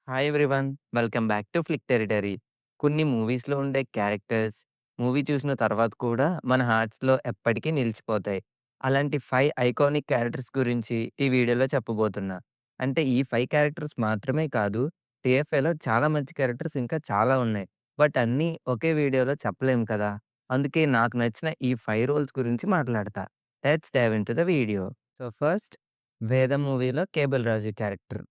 Hi everyone. Welcome back to flick territory. కొన్ని మూవీస్‌లో ఉండే క్యారెక్టర్స్ మూవీ చూసిన తర్వాత కూడా మన హార్ట్స్‌లో ఎప్పటికీ నిలిచిపోతాయి. అలాంటి 5 ఐకానిక్ క్యారెక్టర్స్ గురించి ఈ వీడియోలో చెప్పబోతున్నా. అంటే ఈ 5 క్యారెక్టర్స్ మాత్రమే కాదు, టీఎఫ్ఐలో చాలా మంచి క్యారెక్టర్స్ ఇంకా చాలా ఉన్నాయి. బట్ అన్నీ ఒకే వీడియోలో చెప్పలేం కదా! అందుకే నాకు నచ్చిన ఈ 5 రోల్స్ గురించి మాట్లాడతా. Let's dive into the video. So first 'Vedam' మూవీలో కేబుల్ రాజు క్యారెక్టర్.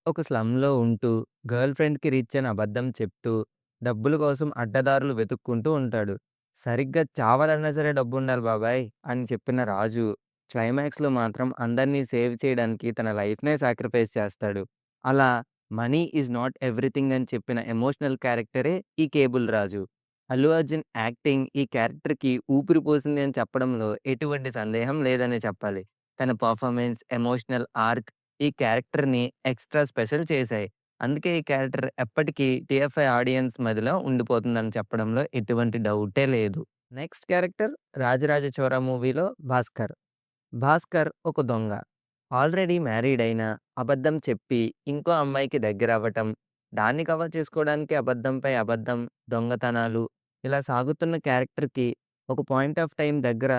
ఒక స్లమ్‌లో ఉంటూ, గర్ల్ ఫ్రెండ్‌కి రిచ్ అని అబద్ధం చెప్తూ, డబ్బుల కోసం అడ్డదారులు వెతుక్కుంటూ ఉంటాడు. సరిగ్గా చావాలన్నా సరే డబ్బుండాలి బాబాయ్ అని చెప్పిన రాజు, క్లైమాక్స్‌లో మాత్రం అందరిని సేవ్ చేయడానికి తన లైఫ్‌నే సాక్రిఫైస్ చేస్తాడు. అలా మనీ ఈజ్ నాట్ ఎవ్రీథింగ్ అని చెప్పిన ఎమోషనల్ క్యారెక్టరే ఈ కేబుల్ రాజు. అల్లు అర్జున్ యాక్టింగ్ ఈ క్యారెక్టర్‌కి ఊపిరి పోసింది అని చెప్పడంలో ఎటువంటి సందేహం లేదనే చెప్పాలి. తన పర్ఫార్మెన్స్, ఎమోషనల్ ఆర్క్ ఈ క్యారెక్టర్‌ని ఎక్స్‌ట్రా స్పెషల్ చేశాయి. అందుకే ఈ క్యారెక్టర్ ఎప్పటికీ టీఎఫ్ఐ ఆడియన్స్ మదిలో ఉండిపోతుందని చెప్పడంలో ఎటువంటి డౌటే లేదు. నెక్స్ట్ క్యారెక్టర్ 'రాజరాజ చోరా' మూవీలో భాస్కర్. భాస్కర్ ఒక దొంగ. ఆల్రెడీ మ్యారీడ్ అయినా, అబద్ధం చెప్పి ఇంకో అమ్మాయికి దగ్గరవ్వటం, దాన్ని కవర్ చేసుకోవడానికి అబద్ధంపై అబద్ధం, దొంగతనాలు ఇలా సాగుతున్న క్యారెక్టర్‌కి ఒక పాయింట్ ఆఫ్ టైమ్ దగ్గర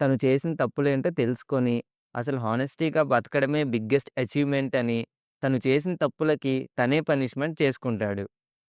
తను చేసిన తప్పులేంటో తెలుసుకొని, అసలు హానెస్టీగా బతకడమే బిగ్గెస్ట్ అచీవ్‌మెంట్ అని, తను చేసిన తప్పులకి తనే పనిష్మెంట్ చేసుకుంటాడు.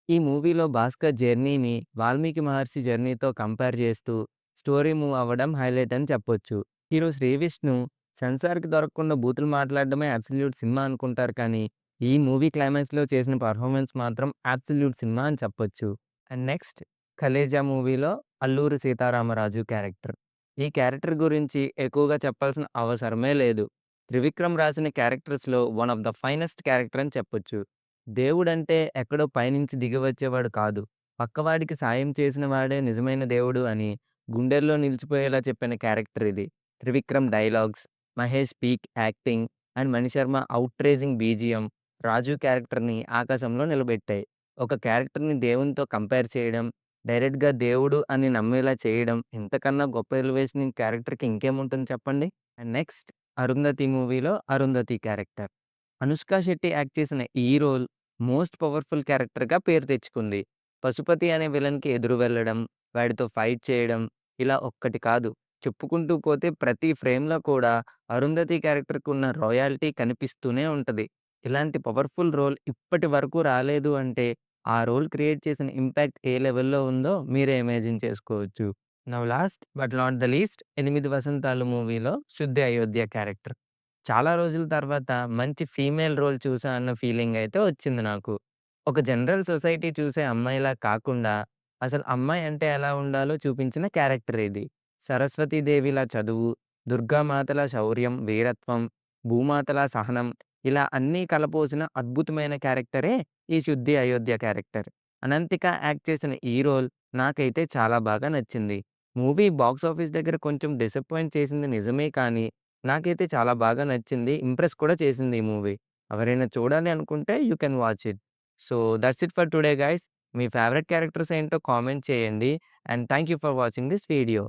ఈ మూవీలో భాస్కర్ జర్నీని వాల్మీకి మహర్షి జర్నీతో కంపేర్ చేస్తూ స్టోరీ మూవ్ అవ్వడం హైలైట్ అని చెప్పొచ్చు. హీరో 'శ్రీవిష్ణు' సెన్సార్‌కి దొరకకుండా బూతులు మాట్లాడడమే అబ్సల్యూట్ సినిమా అనుకుంటారు కానీ, ఈ మూవీ క్లైమాక్స్‌లో చేసిన పెర్ఫార్మన్స్ మాత్రం అబ్సల్యూట్ సినిమా అని చెప్పొచ్చు. అండ్ నెక్స్ట్ 'ఖలేజా' మూవీలో అల్లూరి సీతారామరాజు క్యారెక్టర్. ఈ క్యారెక్టర్ గురించి ఎక్కువగా చెప్పాల్సిన అవసరమే లేదు. త్రివిక్రమ్ రాసిన క్యారెక్టర్స్‌లో one of the finest character అని చెప్పొచ్చు. దేవుడంటే ఎక్కడో పైనుంచి దిగి వచ్చేవాడు కాదు. పక్కవాడికి సాయం చేసిన వాడే నిజమైన దేవుడు అని గుండెల్లో నిలిచిపోయేలా చెప్పిన క్యారెక్టర్ ఇది. Trivikram dialogues, Mahesh peak acting and Manisharma outrageous BGM Raju క్యారెక్టర్‌ని ఆకాశంలో నిలబెట్టాయి. ఒక క్యారెక్టర్‌ని దేవునితో కంపేర్ చేయడం, డైరెక్ట్‌గా దేవుడు అని నమ్మేలా చేయడం ఇంతకన్నా గొప్ప ఎలివేషన్ ఈ క్యారెక్టర్‌కి ఇంకేముంటుంది చెప్పండి? అండ్ నెక్స్ట్ 'అరుంధతి' మూవీలో అరుంధతి క్యారెక్టర్. అనుష్క శెట్టి యాక్ట్ చేసిన ఈ రోల్ మోస్ట్ పవర్‌ఫుల్ క్యారెక్టర్‌గా పేరు తెచ్చుకుంది. పశుపతి అనే విలన్‌కి ఎదురు వెళ్ళడం, వాడితో ఫైట్ చేయడం ఇలా ఒక్కటి కాదు. చెప్పుకుంటూ పోతే ప్రతి ఫ్రేమ్‌లో కూడా అరుంధతి క్యారెక్టర్‌కున్న రాయల్టీ కనిపిస్తూనే ఉంటది. ఇలాంటి పవర్‌ఫుల్ రోల్ ఇప్పటి వరకు రాలేదు అంటే, ఆ రోల్ క్రియేట్ చేసిన ఇంపాక్ట్ ఏ లెవెల్‌లో ఉందో మీరే ఇమాజిన్ చేసుకోవచ్చు. Now last but not the least 'ఎనిమిది వసంతాలు' మూవీలో శుద్ధి అయోధ్య క్యారెక్టర్. చాలా రోజుల తర్వాత మంచి ఫీమేల్ రోల్ చూసా అన్న ఫీలింగ్ అయితే వచ్చింది నాకు. ఒక జనరల్ సొసైటీ చూసే అమ్మాయిలా కాకుండా, అసలు అమ్మాయి అంటే ఎలా ఉండాలో చూపించిన క్యారెక్టర్ ఇది. సరస్వతీదేవిలా చదువు, దుర్గామాతల శౌర్యం, వీరత్వం, భూమాతల సహనం ఇలా అన్నీ కలబోసిన అద్భుతమైన క్యారెక్టరే ఈ 'శుద్ధి అయోధ్య' క్యారెక్టర్. అనంతిక యాక్ట్ చేసిన ఈ రోల్ నాకైతే చాలా బాగా నచ్చింది. మూవీ బాక్స్ ఆఫీస్ దగ్గర కొంచెం డిసప్పాయింట్ చేసింది నిజమే కానీ, నాకైతే చాలా బాగా నచ్చింది. ఇంప్రెస్ కూడా చేసింది ఈ మూవీ. ఎవరైనా చూడాలి అనుకుంటే you can watch it. So, that's it for today guys. Me favourite characters ఏంటో కామెంట్ చేయండి. And thank you for watching this video.